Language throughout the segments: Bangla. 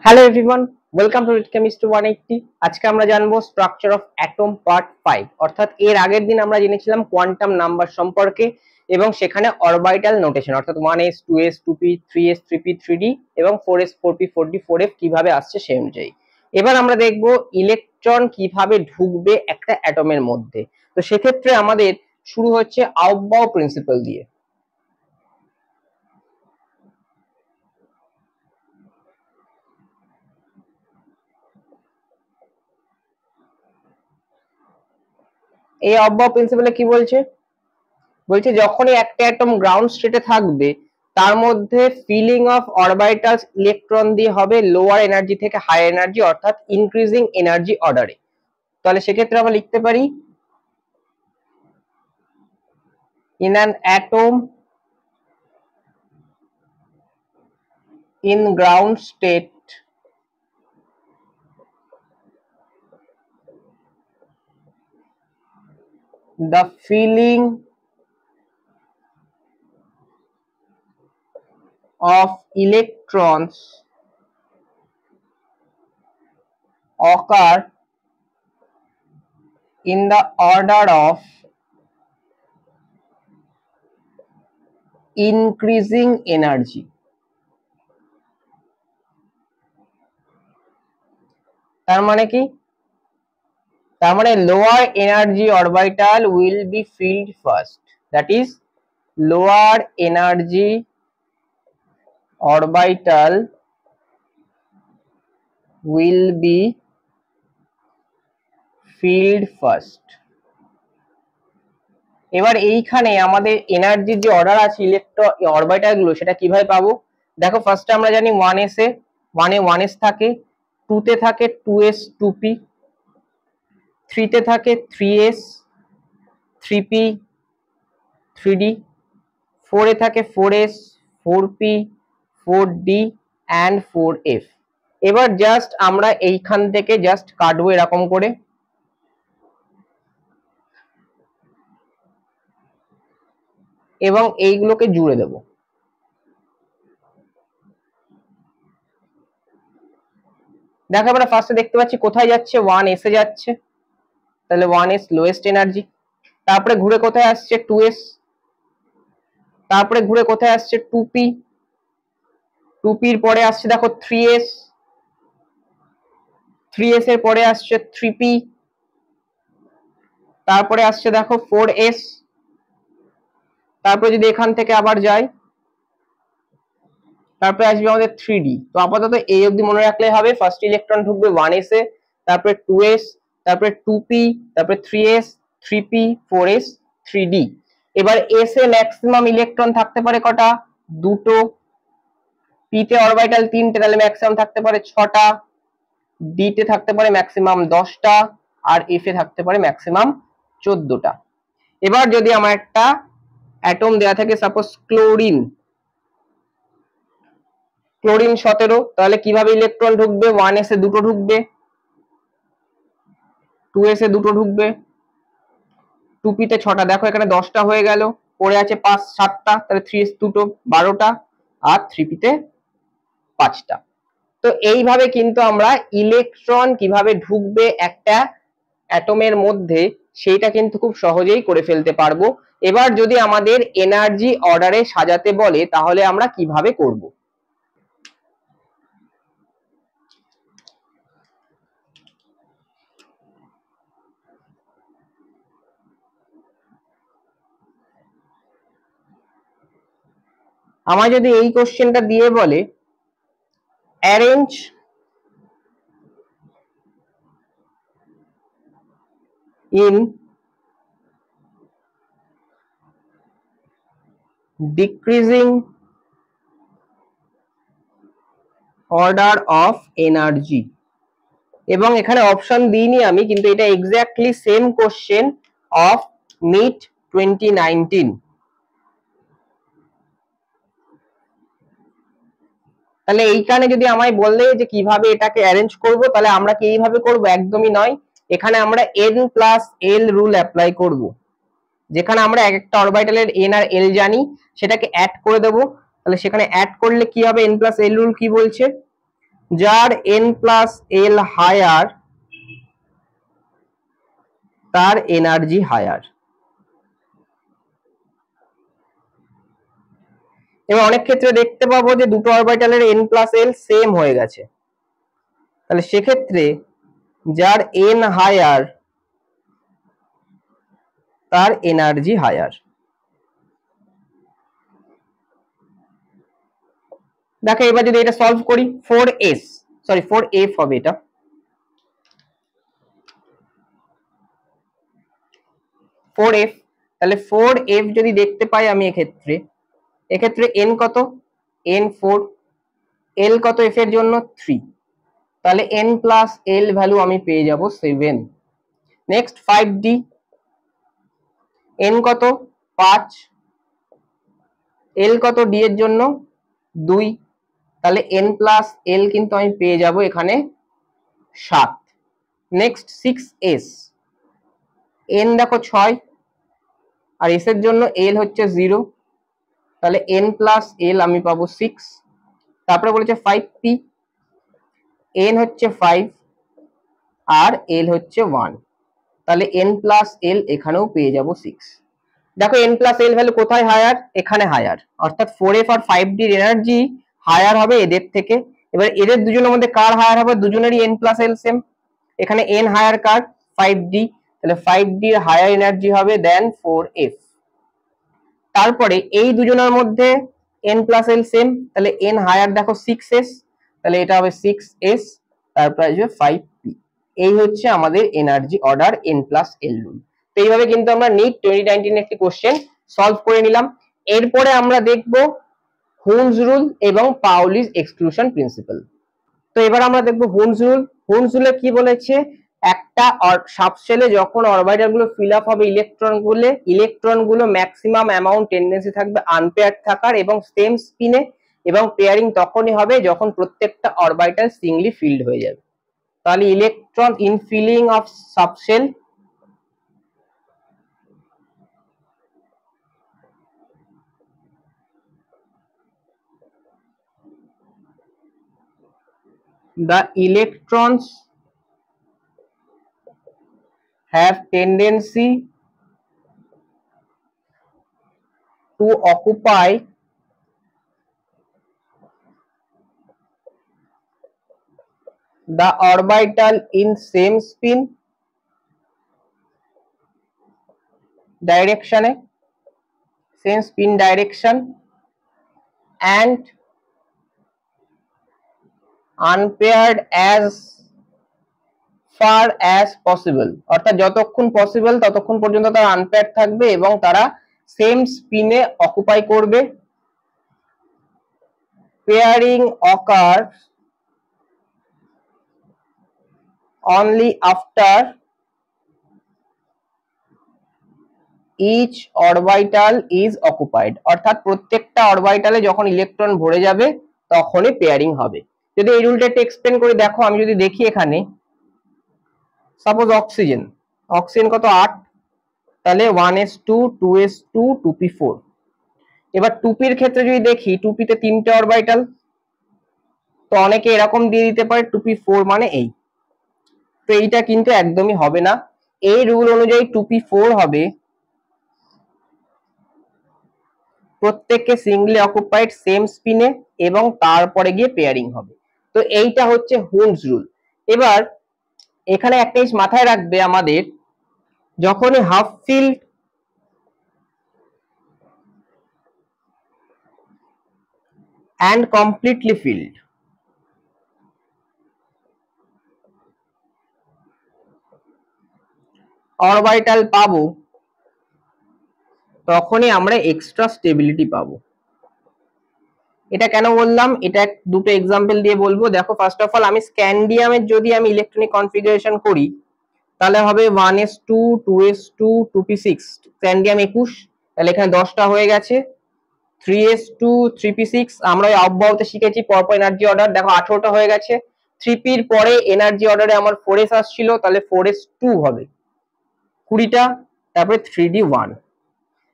Hello everyone, welcome to chemistry 180। আজকে আমরা জানবো স্ট্রাকচার অফ অ্যাটম পার্ট 5, অর্থাৎ এর আগের দিন আমরা জেনেছিলাম কোয়ান্টাম নাম্বার সম্পর্কে এবং সেখানে অরবিটাল নোটেশন অর্থাৎ 1s 2s 2p 3s 3p 3d এবং 4s 4p 4d 4f কিভাবে আসছে সেই অনুযায়ী। এবার আমরা দেখব ইলেকট্রন কিভাবে ঢুকবে একটা অ্যাটমের মধ্যে। তো সেক্ষেত্রে আমাদের শুরু হচ্ছে আউটবাউ প্রিন্সিপাল দিয়ে। এই আউটবাউ প্রিন্সিপালে কি বলছে? বলছে যখনই একটা অ্যাটম গ্রাউন্ড স্টেটে থাকবে তার মধ্যে ফিলিং অফ অরবিটালস ইলেকট্রন দিয়ে হবে লোয়ার এনার্জি থেকে হায়ার এনার্জি অর্থাৎ ইনক্রিজিং এনার্জি অর্ডারে। তাহলে সেক্ষেত্রে আমরা লিখতে পারি in an atom in ground state the feeling of electrons occur in the order of increasing energy। তার মানে কি? তার মানে lower energy orbital will be field first, that is lower energy orbital will be filled first। এবার এইখানে আমাদের এনার্জির যে অর্ডার আছে ইলেকট্রন অরবিটাল গুলো সেটা কিভাবে পাবো? দেখো ফার্স্টে আমরা জানি 1s এ 1 এ 1s থাকে, 2 তে থাকে 2s 2p, 3 তে থাকে 3s 3p 3d, 4 এ থাকে 4s 4p 4d and 4f। এবার জাস্ট আমরা এইখান থেকে জাস্ট কাটবো এরকম করে, এবং এইগুলোকে জুড়ে দেব। দেখো আমরা ফার্স্টে দেখতে পাচ্ছি কোথায় যাচ্ছে, 1s এ যাচ্ছে, তাহলে 1s লোয়েস্ট এনার্জি। তারপরে ঘুরে কোথায় আসছে 2s, তারপরে ঘুরে কোথায় আসছে 2p, 2p এর পরে আসছে দেখো 3s, 3s এর পরে আসছে 3p, তারপরে আসছে দেখো 4s, তারপরে যদি এখান থেকে আবার যাই তারপরে আসবে আমাদের 3d। তো আপাতত এই অবধি মনে রাখলে হবে। ফার্স্ট ইলেকট্রন ঢুকবে 1s এ, তারপরে 2s, তারপরে 2p, তারপরে 3s 3p 4s 3d। এবার s এ ম্যাক্সিমাম ইলেকট্রন থাকতে পারে কটা? দুটো। p তে অরবিটাল 3টে, তাহলে ম্যাক্সিমাম থাকতে পারে 6টা। d তে থাকতে পারে ম্যাক্সিমাম 10টা, আর f এ থাকতে পারে ম্যাক্সিমাম 14টা। এবার যদি আমার একটা অ্যাটম দেয়া থাকে সাপোজ ক্লোরিন, ক্লোরিন 17, তাহলে কিভাবে ইলেকট্রন ঢুকবে? 1s এ দুটো ঢুকবে, 2s এ দুটো ঢুকবে, 2p তে 6টা। দেখো এখানে 10টা হয়ে গেল, পড়ে আছে 5 7টা, তাহলে 3s দুটো 12টা, আর 3p তে 5টা। তো এইভাবে কিন্তু আমরা ইলেকট্রন কিভাবে ঢুকবে একটা অ্যাটমের মধ্যে সেইটা কিন্তু খুব সহজেই করে ফেলতে পারবো। এবার যদি আমাদের এনার্জি অর্ডারে সাজাতে বলে তাহলে আমরা কিভাবে করব? আমার যদি এই কোশ্চেনটা দিয়ে বলে arrange in decreasing order of energy, এবং এখানে অপশন দিইনি আমি, কিন্তু এটা exactly same question of NEET 2019। তাহলে এইখানে যদি আমায় বললে যে কিভাবে এটাকে অ্যারেঞ্জ করব, তাহলে আমরা কি এইভাবে করব? একদমই নয়। এখানে আমরা n+l রুল অ্যাপ্লাই করব, যেখানে আমরা এক একটা অরবিটালের n আর l জানি, সেটাকে অ্যাড করে দেব। তাহলে সেখানে অ্যাড করলে কি হবে? n+l রুল কি বলছে? যার n+l হায়ার তার এনার্জি হায়ার। এবার অনেক ক্ষেত্রে দেখতে পাবো যে দুটো অরবিটালের n+l সেম হয়ে গেছে, তাহলে সেক্ষেত্রে যার n হায়ার তার এনার্জি হায়ার। দেখো এবার যদি এটা সলভ করি 4f হবে এটা, তাহলে 4f যদি দেখতে পাই আমি এক্ষেত্রে n কত, n4, l কত f এর জন্য 3, তাহলে n+l ভ্যালু আমি পেয়ে যাব 7। নেক্সট 5d, n কত 5, l কত d এর জন্য 2, তাহলে n+l কিন্তু আমি পেয়ে যাব এখানে 7। নেক্সট 6s, n দেখো 6 আর s এর জন্য l হচ্ছে 0, তাহলে n+l আমি পাবো 6। তারপরে বলেছে 5p, n হচ্ছে 5 আর l হচ্ছে 1, তাহলে n+l এখানেও পেয়ে যাব 6। দেখো n+l ভ্যালু কোথায় হায়ার, এখানে হায়ার, অর্থাৎ 4f আর 5d এর এনার্জি হায়ার হবে এদের থেকে। এবার এদের দুজনের মধ্যে কার হায়ার হবে, দুজনেরই n+l সেম, এখানে n হায়ার কার 5d, তাহলে 5d এর হায়ার এনার্জি হবে দেন 4f। তারপরে এই দুজনের মধ্যে n+l সেম, তাহলে n হায়ার দেখো 6s, তাহলে এটা হবে 6s, তারপর আসবে 5p। এই হচ্ছে আমাদের এনার্জি অর্ডার n+l রুল। তো এইভাবে কিন্তু আমরা নিট 2019 একটি কোশ্চেন সলভ করে নিলাম। এরপরে আমরা দেখব হুমস রুল এবং পাউলিস এক্সক্লুশন প্রিন্সিপাল। তো এবার আমরা দেখব হুমস রুল। হুমস রুলে কি বলেছে, একটা সাবশেলে যখন অরবিটাল গুলো ফিল আপ হবে ইলেকট্রন গুলো ম্যাক্সিমাম অ্যামাউন্ট টেন্ডেন্সি থাকবে আনপেয়ার্ড থাকার এবং সেম স্পিনে, এবং পেয়ারিং তখনই হবে যখন প্রত্যেকটা অরবিটাল সিঙ্গলি ফিল্ড হয়ে যাবে। তাহলে electron infilling of subshell the electrons have tendency to occupy the orbital in same spin direction and unpaired as far as possible, অর্থাৎ যতক্ষণ পসিবল ততক্ষণ পর্যন্ত তারা আনপেয়ার্ড থাকবে এবং তারা সেম স্পিনে অকুপাই করবে। Pairing occurs only after each orbital is occupied, অর্থাৎ প্রত্যেকটা অরবিটালে যখন ইলেকট্রন ভরে যাবে তখনই পেয়ারিং হবে। যদি এই রুলটা একটু এক্সপ্লেন করে দেখো, আমি যদি দেখি এখানে সাপোজ অক্সিজেন কত 8, তাহলে 1s2 2s2 2p4। এবার 2p এর ক্ষেত্রে যদি দেখি 2p তে তিনটে অরবিটাল, তো অনেকে এরকম দিয়ে দিতে পারে 2p4 মানে এই, তো এইটা কিন্তু একদমই হবে না। এই রুল অনুযায়ী 2p4 হবে প্রত্যেককে সিঙ্গলি অকুপাইড সেম স্পিনে এবং তারপরে গিয়ে পেয়ারিং হবে। তো এইটা হচ্ছে হুমস রুল। এবার এখানে একটা জিনিস মাথায় রাখবে আমাদের, যখনই half field and completely filled orbital পাবো তখনই আমরা এক্সট্রা স্টেবিলিটি পাবো। এটা কেন বললাম, এটা দুটো এক্সাম্পল দিয়ে বলবো। দেখো ফার্স্ট অফ অল আমি স্ক্যান্ডিয়ামের যদি আমি ইলেকট্রনিক কনফিগারেশন করি তাহলে হবে 1s2 2s2 2p6, স্ক্যান্ডিয়াম 21, তাহলে এখানে 10টা হয়ে গেছে। 3s2 3p6, আমরা ওই অব্যাহতে শিখেছি পরপর এনার্জি অর্ডার, দেখো 18টা হয়ে গেছে। 3p এর পরে এনার্জি অর্ডারে আমার 4s আসছিল, তাহলে 4s2 হবে 20টা, তারপরে 3d1।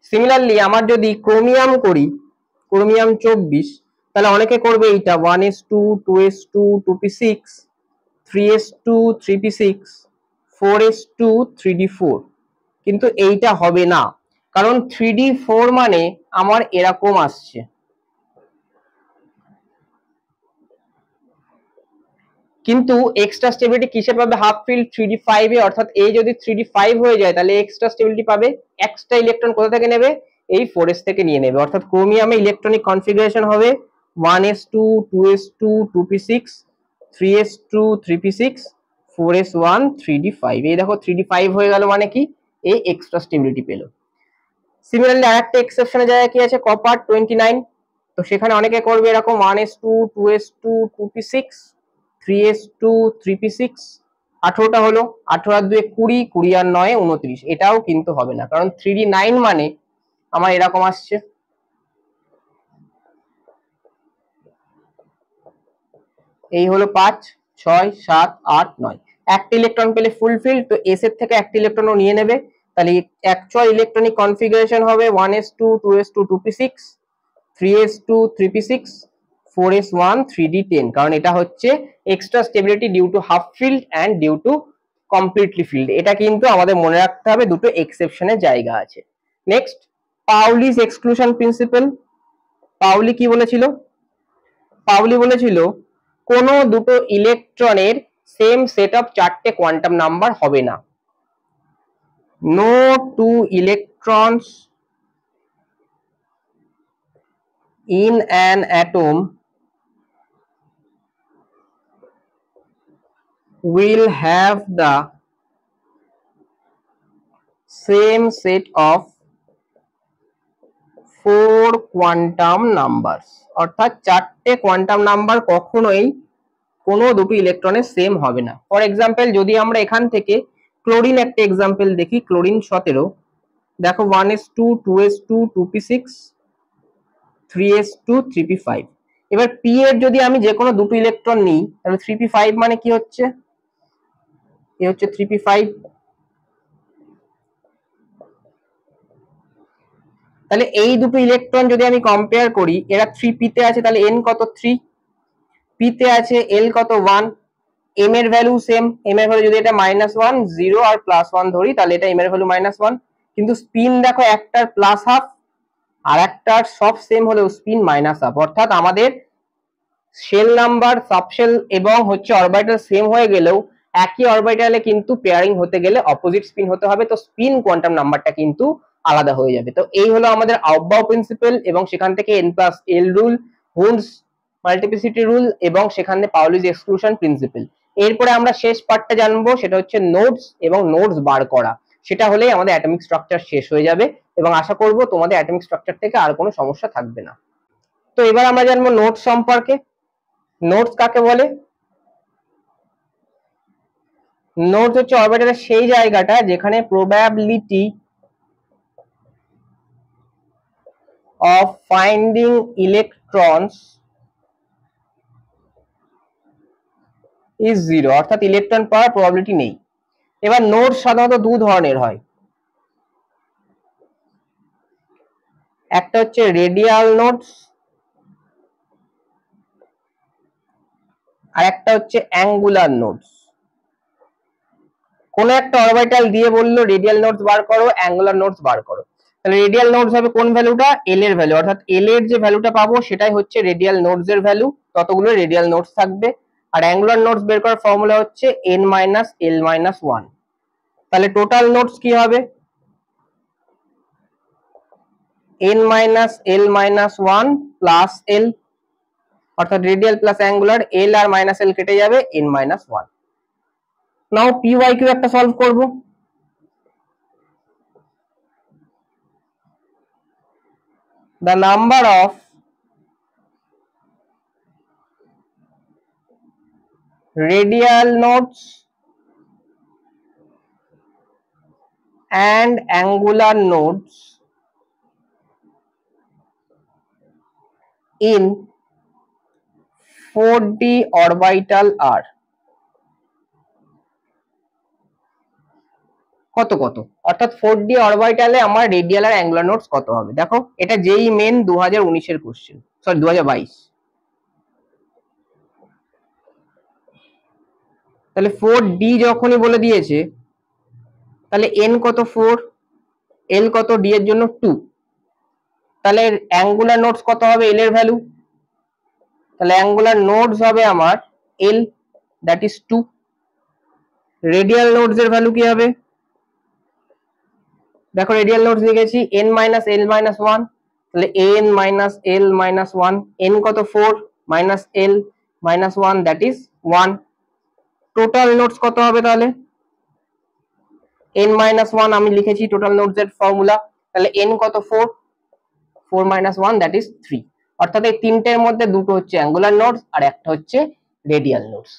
সিমিলারলি আমার যদি ক্রোমিয়াম করি, ক্রোমিয়াম 24, তাহলে অনেকে করবে এইটা 1s2 2s2 2p6 3s2 3p6 4s2 3d4, কিন্তু এইটা হবে না, কারণ 3d4 মানে আমার এরকম আসছে। কিন্তু এক্সট্রা স্টেবিলিটি কিসে পাবে? হাফ ফিল্ড 3d5 এ, অর্থাৎ এই যদি 3d5 হয়ে যায় তাহলে এক্সট্রা স্টেবিলিটি পাবে। এক্সট্রা ইলেকট্রন কোথা থেকে নেবে? এই 4s থেকে নিয়ে নেবে, অর্থাৎ ক্রোমিয়ামে ইলেকট্রনিক কনফিগারেশন হবে 1s2 2s2 2p6 3s2 3p6 4s1 3d5। এই দেখো 3d5 হয়ে গেল, মানে কি এই এক্সট্রা স্টেবিলিটি পেলো। সিমিলারলি আরেকটা এক্সেপশনের জায়গায় কি আছে? কপার 29। তো সেখানে অনেকে করবে এরকম 1s2 2s2 2p6 3s2 3p6, 18টা হলো, 18 আর 2 20, 20 আর 9 29, এটাও কিন্তু হবে না, কারণ 3d9 মানে আমার এরকম আসছে। এই হলো 5 6 7 8 9, একটা ইলেকট্রন পেলে ফুলফিল, তো এস এর থেকে একটা ইলেকট্রনও নিয়ে নেবে, তাহলে অ্যাকচুয়াল ইলেকট্রনিক কনফিগারেশন হবে 1s2 2s2 2p6 3s2 3p6 4s1 3d10, কারণ এটা হচ্ছে extra stability due to half filled and due to completely filled. এটা কিন্তু আমাদের মনে রাখতে হবে, দুটো এক্সেপশনের জায়গা আছে। Next, Pauli's exclusion principle. Pauli কি বলেছিল? পাউলি বলেছিল কোনো দুটো ইলেকট্রনের সেম সেট অফ 4টে কোয়ান্টাম নাম্বার হবে না। No two electrons in an atom will have the same set of 4 quantum numbers, অর্থাৎ 4টে কোয়ান্টাম নাম্বার কখনোই কোনো দুটো ইলেকট্রনের সেম হবে না। ফর এক্সাম্পল, যদি আমরা এখান থেকে ক্লোরিন একটা এক্সাম্পল দেখি, ক্লোরিন 17, দেখো 1s2 2s2 2p6 3s2 3p5। এবার পি এর যদি আমি যে কোনো দুটো ইলেকট্রন নিই, তাহলে 3p5 মানে কি হচ্ছে? এ হচ্ছে 3p5। তাহলে এই দুটো ইলেকট্রন যদি আমি কম্পেয়ার করি, এরা 3p তে আছে, তাহলে n কত? 3, p তে আছে l কত? 1, m এর ভ্যালু সেম, m এর ভ্যালু যদি এটা -1 0 আর +1 ধরি, তাহলে এটা m এর ভ্যালু -1, কিন্তু স্পিন দেখো একটার প্লাস হাফ আর একটার সব সেম হলেও স্পিন মাইনাস হাফ, অর্থাৎ আমাদের শেল নাম্বার, সাবশেল এবং হচ্ছে অরবিটাল সেম হয়ে গেলেও একই অরবিটালে কিন্তু পেয়ারিং হতে গেলে অপোজিট স্পিন হতে হবে, তো স্পিন কোয়ান্টাম নাম্বারটা কিন্তু আলাদা হয়ে যাবে। তো এই হলো আমাদের আউটবাউ প্রিন্সিপাল, এবং সেখান থেকে n+l রুল, হুন্স মাল্টিপ্লিসিটি রুল, এবং সেখানে পাউলিস এক্সক্লুশন প্রিন্সিপাল। এরপরে আমরা শেষ পার্টটা জানবো, সেটা হচ্ছে নোডস এবং নোডস বার করা। সেটা হলেই আমাদের অ্যাটমিক স্ট্রাকচার শেষ হয়ে যাবে, এবং আশা করব তোমাদের অ্যাটমিক স্ট্রাকচার থেকে আর কোনো সমস্যা থাকবে না। তো এবার আমরা জানবো নোডস সম্পর্কে। নোডস কাকে বলে? নোডস হচ্ছে অরবিটালের সেই জায়গাটা যেখানে probability of finding electrons is 0, অর্থাৎ ইলেকট্রন পাওয়ার প্রবাবিলিটি নেই। এবার নোডস সাধারণত দু ধরনের হয়, একটা হচ্ছে রেডিয়াল নোডস আর একটা হচ্ছে অ্যাঙ্গুলার নোডস। কোন একটা অরবিটাল দিয়ে বললো রেডিয়াল নোডস বার করো, অ্যাঙ্গুলার নোডস বার করো, তাহলে রেডিয়াল নোডস হবে কোন ভ্যালুটা? এল এর ভ্যালু, অর্থাৎ এল এর যে ভ্যালুটা পাবো সেটাই হচ্ছে রেডিয়াল নোডস এর ভ্যালু, ততগুলো রেডিয়াল নোডস থাকবে। আর অ্যাঙ্গুলার নোডস বের করার ফর্মুলা হচ্ছে n-l-1। তাহলে টোটাল নোডস কি হবে? n-l-1 প্লাস l, অর্থাৎ রেডিয়াল প্লাস অ্যাঙ্গুলার, l আর মাইনাস l কেটে যাবে, n-1। নাও PYQ একটা সলভ করব। The number of radial nodes and angular nodes in 4D orbital are কত কত, অর্থাৎ 4D অরবিটালে আমার রেডিয়াল আর অ্যাঙ্গুলার নোডস কত হবে। দেখো এটা যেই মেন 2019 এর কোশ্চেন, সরি 2022। তাহলে 4d যখনই বলে দিয়েছে তাহলে n কত 4, l কত, d এর জন্য 2, তাহলে অ্যাঙ্গুলার নোডস কত হবে l এর ভ্যালু, তাহলে অ্যাঙ্গুলার নোডস হবে আমার l, that is 2। Radial nodes এর ভ্যালু কি হবে, দেখো রেডিয়াল নোডস লিখেছি n মাইনাস l মাইনাস 1, তাহলে n minus l minus 1, n কত 4 minus l minus 1, that is 1। Total nodes কত হবে তাহলে n মাইনাস 1 আমি লিখেছি টোটাল নোডস এর ফর্মুলা, তাহলে n কত 4, 4 মাইনাস 1, দ্যাট ইজ 3। অর্থাৎ এই তিনটের মধ্যে দুটো হচ্ছে অ্যাঙ্গুলার নোডস আর একটা হচ্ছে রেডিয়াল নোডস।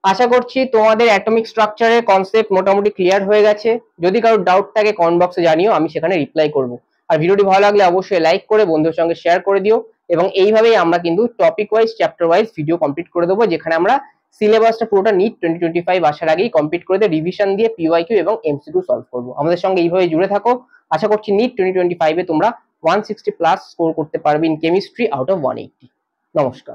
আশা করছি তোমাদের অ্যাটমিক স্ট্রাকচারের কনসেপ্ট মোটামুটি ক্লিয়ার হয়ে গেছে। যদি কারো ডাউট থাকে কমেন্ট বক্সে জানিও, আমি সেখানে রিপ্লাই করব। আর ভিডিওটি ভালো লাগলে অবশ্যই লাইক করে বন্ধুদের সঙ্গে শেয়ার করে দিও, এবং এইভাবেই আমরা কিন্তু topic wise chapter wise video complete করে দেবো, যেখানে আমরা সিলেবাসটা পুরোটা নিট 2025 আসার আগেই কমপ্লিট করে দিয়ে রিভিশন দিয়ে পিওয়াইকিউ এবং এমসিকিউ সলভ করবো। আমাদের সঙ্গে এইভাবে জুড়ে থাকো। আশা করছি নিট 2025 এ তোমরা 160 প্লাস স্কোর করতে পারবে ইন কেমিস্ট্রি আউট অফ 180। নমস্কার।